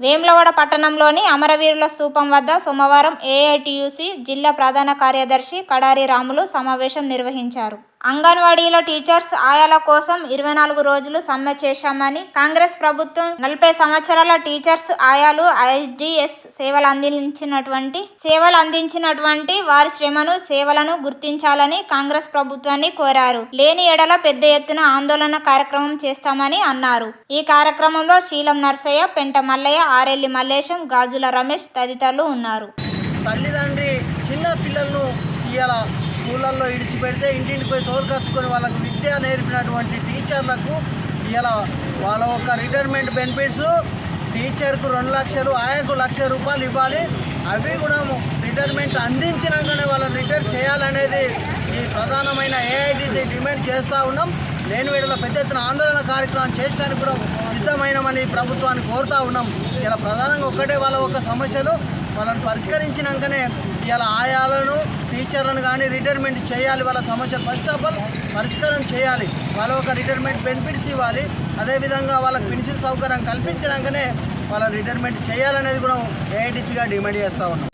వేములవాడ పట్టణంలోని అమరవీరుల స్తూపం వద్ద సోమవారం ఏఐటియుసి జిల్లా ప్రధాన కార్యదర్శి కడారి రాములు సమావేశం నిర్వహించారు. అంగన్వాడీల టీచర్స్, ఆయాల కోసం 24 రోజులు సమ్మె చేశామని, కాంగ్రెస్ ప్రభుత్వం 40 సంవత్సరాల టీచర్స్, ఆయాలు, ఐఎస్డీఎస్ సేవలు అందించినటువంటి వారి శ్రమను, సేవలను గుర్తించాలని కాంగ్రెస్ ప్రభుత్వాన్ని కోరారు. లేని ఎడల పెద్ద ఎత్తున ఆందోళన కార్యక్రమం చేస్తామని అన్నారు. ఈ కార్యక్రమంలో శీలం నర్సయ్య, పెంట మల్లయ్య, ఆరెల్లి మల్లేశం, గాజుల రమేష్ తదితరులు ఉన్నారు. తల్లిదండ్రి చిన్న పిల్లలను ఇవాళ స్కూళ్ళల్లో ఇడిచిపెడితే ఇంటింటికి పోయి తోలుకత్తుకొని వాళ్ళకు విద్య నేర్పినటువంటి టీచర్లకు ఇవాళ వాళ్ళ ఒక రిటైర్మెంట్ బెనిఫిట్స్ టీచర్కు 2 లక్షలు, ఆయాకు 1 లక్ష రూపాయలు ఇవ్వాలి. అవి కూడా రిటైర్మెంట్ అందించినాకనే వాళ్ళని రిటైర్ చేయాలనేది ఈ ప్రధానమైన ఏఐటీసీ డిమాండ్ చేస్తూ ఉన్నాం. లేని వేళలో పెద్ద ఎత్తున ఆందోళన కార్యక్రమం చేయడానికి కూడా సిద్ధమైనమని ప్రభుత్వాన్ని కోరుతూ ఉన్నాం. ఇలా ప్రధానంగా ఒక్కటే వాళ్ళ ఒక సమస్యలు వాళ్ళని పరిష్కరించినాకనే ఇలా ఆయాలను, టీచర్లను కానీ రిటైర్మెంట్ చేయాలి. వాళ్ళ సమస్యలు ఫస్ట్ ఆఫ్ ఆల్ పరిష్కారం చేయాలి. వాళ్ళ ఒక రిటైర్మెంట్ బెనిఫిట్స్ ఇవ్వాలి. అదేవిధంగా వాళ్ళకి పెన్షన్ సౌకర్యం కల్పించినాకనే వాళ్ళ రిటైర్మెంట్ చేయాలనేది కూడా ఏఐటీసీగా డిమాండ్ చేస్తూ ఉన్నాం.